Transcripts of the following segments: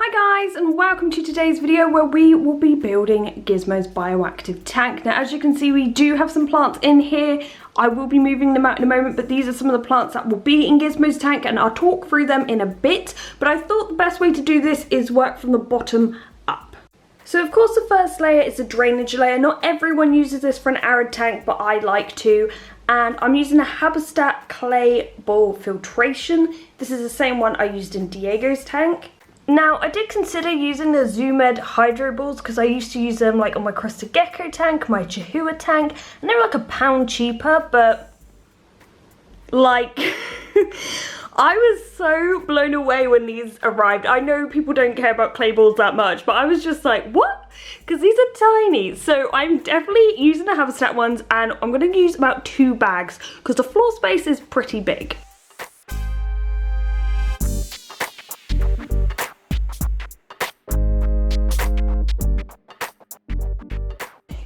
Hi guys, and welcome to today's video where we will be building Gizmo's bioactive tank. Now as you can see, we do have some plants in here. I will be moving them out in a moment, but these are some of the plants that will be in Gizmo's tank and I'll talk through them in a bit. But I thought the best way to do this is work from the bottom up. So of course the first layer is a drainage layer. Not everyone uses this for an arid tank, but I like to. And I'm using a Habitat clay ball filtration. This is the same one I used in Diego's tank. Now, I did consider using the Zoomed hydro balls because I used to use them like on my Crested Gecko tank, my Chihuahua tank, and they were like £1 cheaper, but like, I was so blown away when these arrived. I know people don't care about clay balls that much, but I was just like, what? Because these are tiny. So I'm definitely using the Habitat ones, and I'm going to use about 2 bags because the floor space is pretty big.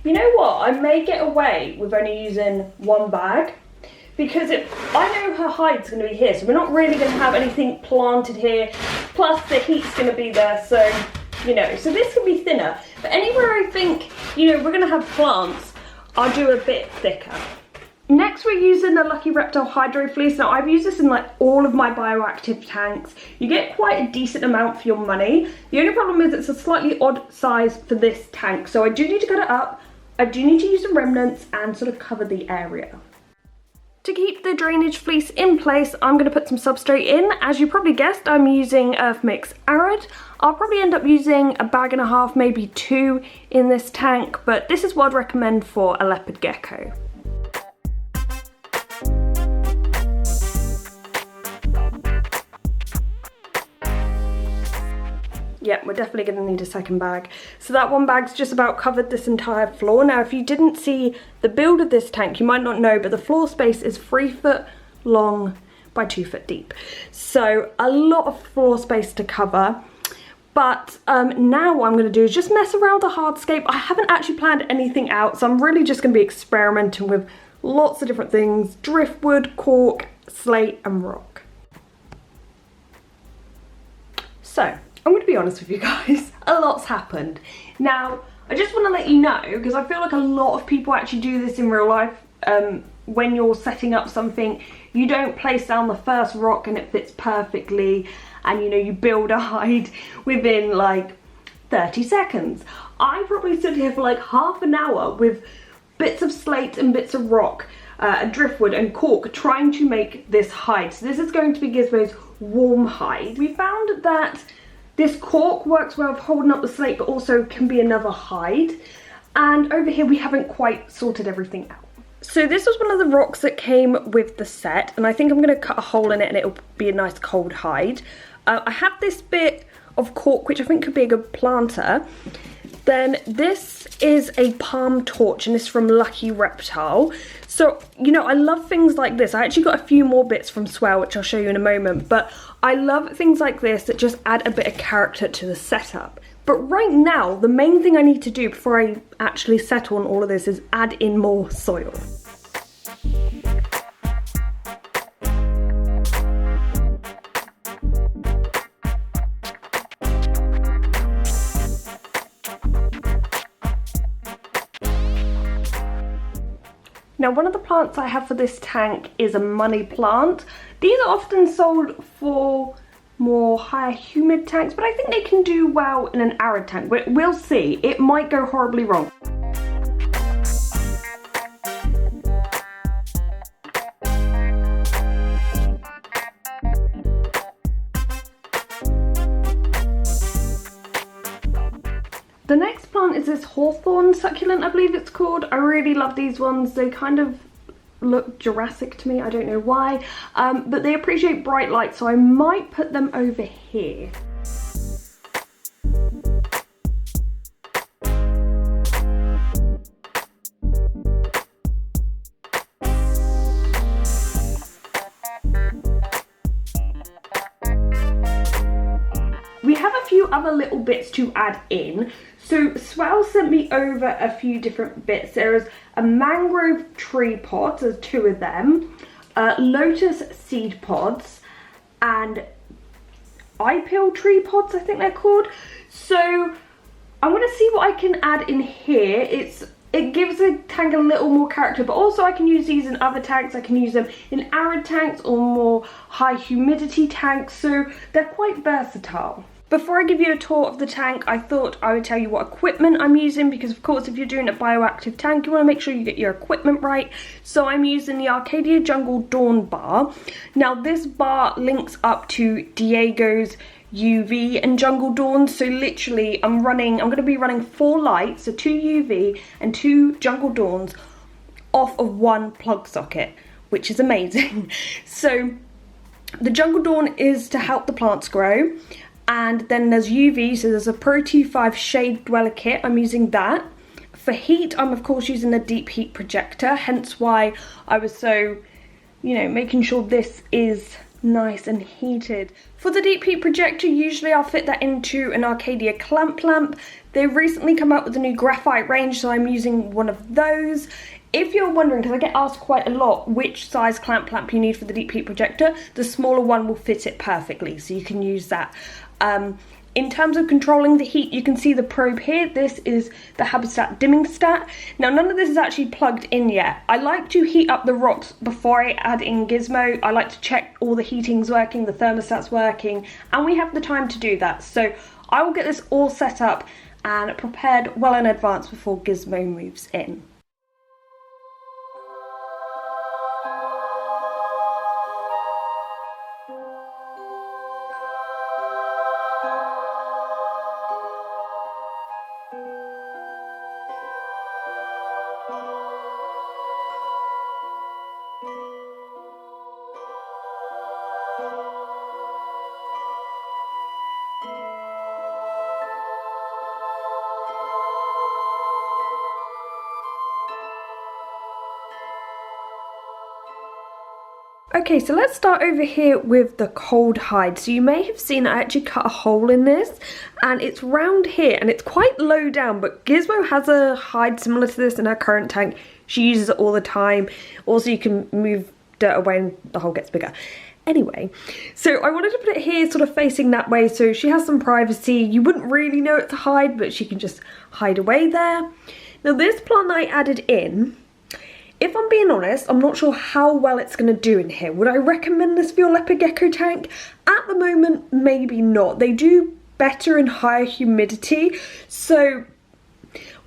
You know what, I may get away with only using 1 bag because I know her hide's going to be here, so we're not really going to have anything planted here, plus the heat's going to be there, so, you know, so this can be thinner. But anywhere I think, you know, we're going to have plants, I'll do a bit thicker. Next we're using the Lucky Reptile Hydro Fleece. Now I've used this in like all of my bioactive tanks. You get quite a decent amount for your money. The only problem is it's a slightly odd size for this tank, so I do need to cut it up. I do need to use some remnants and sort of cover the area. To keep the drainage fleece in place, I'm going to put some substrate in. As you probably guessed, I'm using Earth Mix Arid. I'll probably end up using 1.5 bags, maybe 2 in this tank, but this is what I'd recommend for a leopard gecko. Yeah, we're definitely going to need a second bag. So that 1 bag's just about covered this entire floor. Now, if you didn't see the build of this tank, you might not know, but the floor space is 3 foot long by 2 foot deep. So a lot of floor space to cover. But now what I'm going to do is just mess around the hardscape. I haven't actually planned anything out, so I'm really just going to be experimenting with lots of different things: driftwood, cork, slate, and rock. So I'm going to be honest with you guys, a lot's happened. Now, I just want to let you know, because I feel like a lot of people actually do this in real life. When you're setting up something, you don't place down the first rock and it fits perfectly, and you know, you build a hide within like 30 seconds. I probably stood here for like half an hour with bits of slate and bits of rock, driftwood and cork, trying to make this hide. So this is going to be Gizmo's warm hide. We found that this cork works well for holding up the slate, but also can be another hide. And over here we haven't quite sorted everything out. So this was one of the rocks that came with the set, and I think I'm going to cut a hole in it and it'll be a nice cold hide. I have this bit of cork which I think could be a good planter. Then this is a palm torch, and this is from Lucky Reptile. So, you know, I love things like this. I actually got a few more bits from Swell, which I'll show you in a moment, but I love things like this that just add a bit of character to the setup. But right now, the main thing I need to do before I actually settle on all of this is add in more soil. Now, one of the plants I have for this tank is a money plant. These are often sold for more higher humid tanks, but I think they can do well in an arid tank. We'll see. It might go horribly wrong. The next plant is this hawthorn succulent, I believe it's called. I really love these ones. They kind of look Jurassic to me, I don't know why. But they appreciate bright light, so I might put them over here. We have a few other little bits to add in. So Swell sent me over a few different bits. There is a mangrove tree pod, there's 2 of them, lotus seed pods, and eye peel tree pods, I think they're called. So I'm gonna see what I can add in here. It gives the tank a little more character, but also I can use these in other tanks. I can use them in arid tanks or more high humidity tanks, so they're quite versatile. Before I give you a tour of the tank, I thought I would tell you what equipment I'm using, because of course if you're doing a bioactive tank, you want to make sure you get your equipment right. So I'm using the Arcadia Jungle Dawn bar. Now this bar links up to Diego's UV and Jungle Dawn, so literally I'm going to be running 4 lights, so 2 UV and 2 Jungle Dawns off of 1 plug socket, which is amazing. So the Jungle Dawn is to help the plants grow. And then there's UV, so there's a Pro 25 Shade Dweller kit, I'm using that. For heat, I'm of course using the deep heat projector, hence why I was so, you know, making sure this is nice and heated. For the deep heat projector, usually I'll fit that into an Arcadia clamp lamp. They've recently come out with a new graphite range, so I'm using one of those. If you're wondering, because I get asked quite a lot which size clamp lamp you need for the deep heat projector, the smaller one will fit it perfectly, so you can use that. In terms of controlling the heat, you can see the probe here. This is the Habitat dimming stat. Now none of this is actually plugged in yet. I like to heat up the rocks before I add in Gizmo. I like to check all the heating's working, the thermostat's working, and we have the time to do that. So I will get this all set up and prepared well in advance before Gizmo moves in. Okay, so let's start over here with the cold hide. So you may have seen I actually cut a hole in this, and it's round here and it's quite low down, but Gizmo has a hide similar to this in her current tank. She uses it all the time. Also, you can move dirt away and the hole gets bigger. Anyway, so I wanted to put it here sort of facing that way so she has some privacy. You wouldn't really know it's a hide, but she can just hide away there. Now this plant I added in, if I'm being honest, I'm not sure how well it's going to do in here. Would I recommend this for your leopard gecko tank? At the moment, maybe not. They do better in higher humidity, so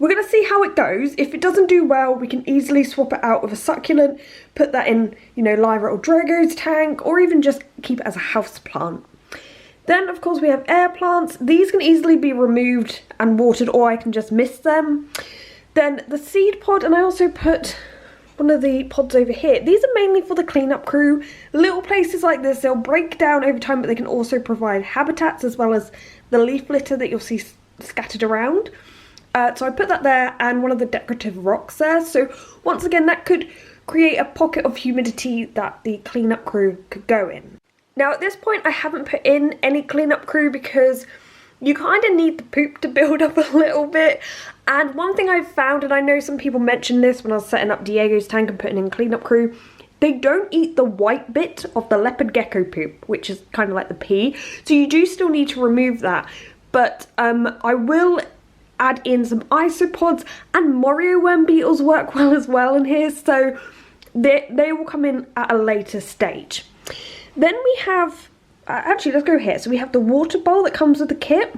we're going to see how it goes. If it doesn't do well, we can easily swap it out with a succulent, put that in, you know, Lyra or Drago's tank, or even just keep it as a house plant. Then, of course, we have air plants. These can easily be removed and watered, or I can just mist them. Then the seed pod, and I also put one of the pods over here. These are mainly for the cleanup crew. Little places like this, they'll break down over time, but they can also provide habitats as well as the leaf litter that you'll see scattered around. So I put that there and one of the decorative rocks there. So once again, that could create a pocket of humidity that the cleanup crew could go in. Now at this point, I haven't put in any cleanup crew because you kind of need the poop to build up a little bit. And one thing I've found, and I know some people mentioned this when I was setting up Diego's tank and putting in cleanup crew, they don't eat the white bit of the leopard gecko poop, which is kind of like the pee. So you do still need to remove that. But I will add in some isopods, and Morio worm beetles work well in here. So they will come in at a later stage. Then we have, actually let's go here. So we have the water bowl that comes with the kit.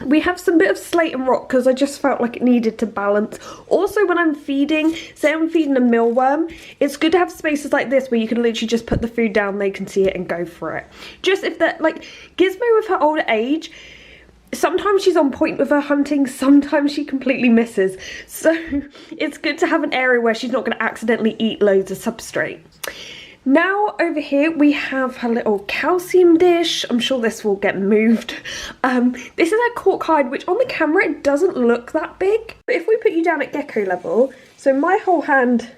We have some bit of slate and rock because I just felt like it needed to balance. Also when I'm feeding, say I'm feeding a mealworm, it's good to have spaces like this where you can literally just put the food down, they can see it and go for it. Just if that, like Gizmo with her older age, sometimes she's on point with her hunting, sometimes she completely misses. So it's good to have an area where she's not going to accidentally eat loads of substrate. Now over here we have her little calcium dish. I'm sure this will get moved. This is a cork hide, which on the camera it doesn't look that big. But if we put you down at gecko level, so my whole hand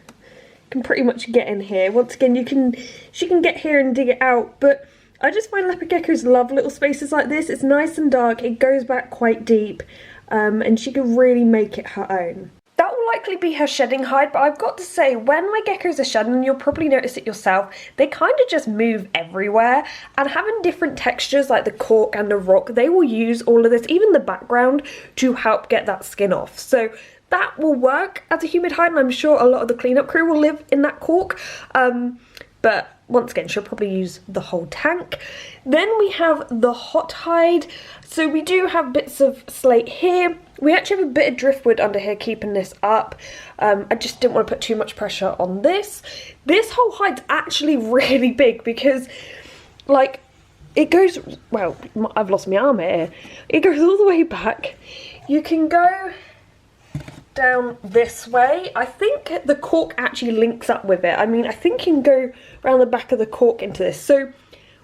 can pretty much get in here. Once again, she can get here and dig it out, but I just find leopard geckos love little spaces like this. It's nice and dark, it goes back quite deep, and she can really make it her own. That will likely be her shedding hide, but I've got to say, when my geckos are shedding, and you'll probably notice it yourself, they kind of just move everywhere, and having different textures like the cork and the rock, they will use all of this, even the background, to help get that skin off. So that will work as a humid hide, and I'm sure a lot of the cleanup crew will live in that cork, but once again, she'll probably use the whole tank. Then we have the hot hide. So we do have bits of slate here. We actually have a bit of driftwood under here keeping this up. I just didn't want to put too much pressure on this. This whole hide's actually really big because, like, it goes, well, I've lost my arm here. It goes all the way back. You can go down this way. I think the cork actually links up with it. I mean, I think you can go around the back of the cork into this. So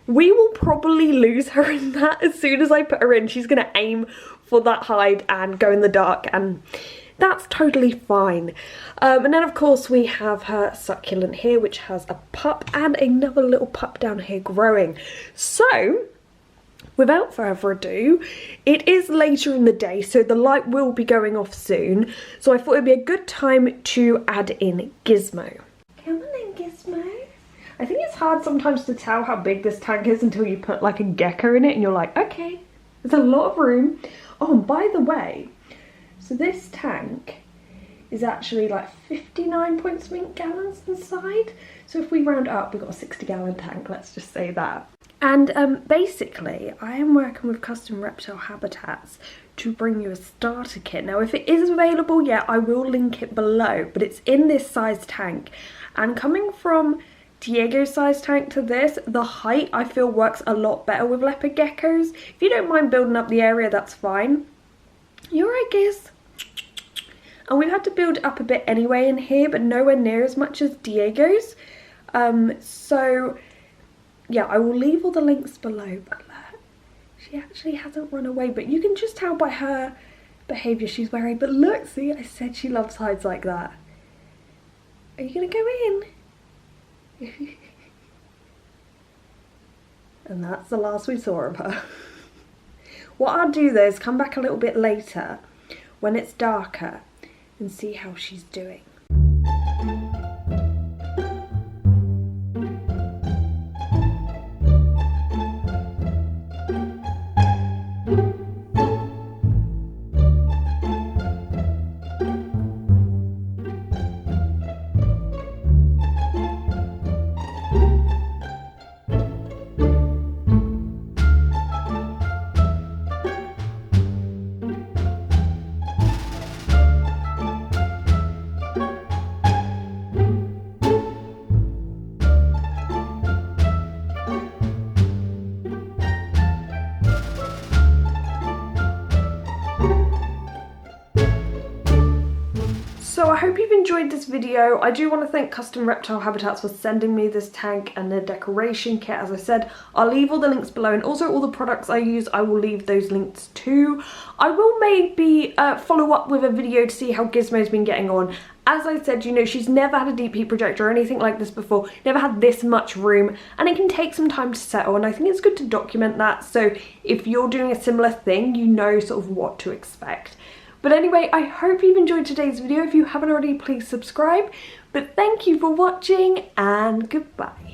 we will probably lose her in that as soon as I put her in. She's going to aim for that hide and go in the dark, and that's totally fine. And then of course we have her succulent here, which has a pup and another little pup down here growing. So without further ado, it is later in the day, so the light will be going off soon. So I thought it'd be a good time to add in Gizmo. Come on then, Gizmo. I think it's hard sometimes to tell how big this tank is until you put like a gecko in it and you're like, okay, there's a lot of room. Oh, and by the way, so this tank is actually like 59 point something gallons inside. So if we round up, we've got a 60-gallon tank, let's just say that. And basically, I am working with Custom Reptile Habitats to bring you a starter kit. Now, if it is available, yeah, I will link it below, but it's in this size tank. And coming from Diego's size tank to this, the height I feel works a lot better with leopard geckos. If you don't mind building up the area, that's fine. You're right, Giz. And we've had to build it up a bit anyway in here, but nowhere near as much as Diego's. So yeah, I will leave all the links below, but look, she actually hasn't run away, but you can just tell by her behaviour she's wary. But look, see, I said she loves hides like that. Are you going to go in? And that's the last we saw of her. What I'll do though is come back a little bit later when it's darker and see how she's doing. So I hope you've enjoyed this video. I do want to thank Custom Reptile Habitats for sending me this tank and the decoration kit. As I said, I'll leave all the links below, and also all the products I use, I will leave those links too. I will maybe follow up with a video to see how Gizmo's been getting on. As I said, you know, she's never had a deep heat projector or anything like this before, never had this much room, and it can take some time to settle, and I think it's good to document that, so if you're doing a similar thing, you know sort of what to expect. But anyway, I hope you've enjoyed today's video. If you haven't already, please subscribe. But thank you for watching, and goodbye.